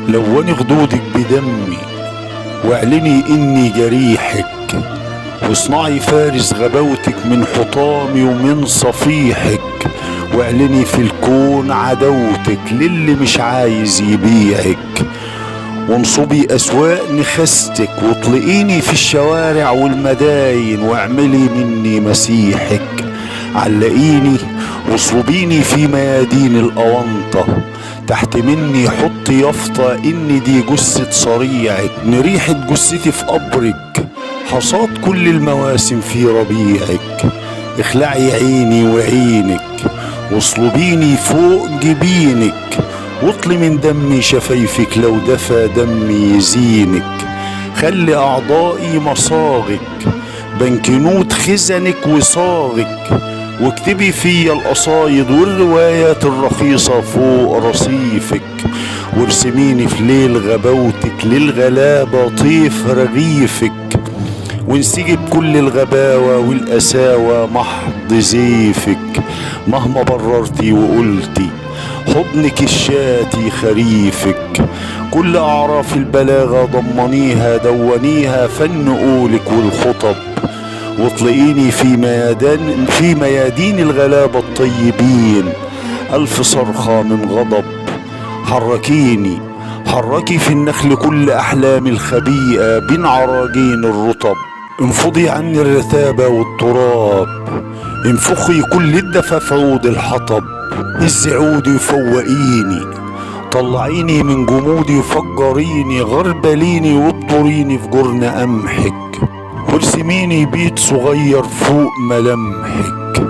لوني خدودك بدمي واعلني اني جريحك، واصنعي فارس غباوتك من حطامي ومن صفيحك، واعلني في الكون عداوتك للي مش عايز يبيعك، وانصبي اسواق نخستك واطلقيني في الشوارع والمداين، واعملي مني مسيحك، علقيني واصلبيني في ميادين الاونطه، تحت مني حطي يافطة ان دي جثة صريعك، نريحة جثتي في قبرك، حصاد كل المواسم في ربيعك، اخلعي عيني وعينك واصلبيني فوق جبينك، واطلي من دمي شفايفك لو دفى دمي يزينك، خلي اعضائي مصاغك بنكنوت خزنك وصاغك، واكتبي فيا القصايد والروايات الرخيصة فوق رصيفك، وارسميني في ليل غباوتك للغلابة طيف رغيفك، وانسجي بكل الغباوة والقساوة محض زيفك، مهما بررتي وقلتي حضنك الشاتي خريفك، كل أعراف البلاغة ضمنيها دونيها فن قولك والخطب، واطلقيني في ميادين الغلابة الطيبين، ألف صرخة من غضب، حركي في النخل كل أحلام الخبيئة بين عراجين الرطب، انفضي عني الرتابة والتراب، انفخي كل الدفى في عود الحطب، هزي عودي وفوقيني، طلعيني من جمودي وفجريني، غربليني وابطريني في جرن قمحك، وارسميني بيت صغير فوق ملامحك،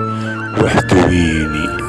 واحتويني.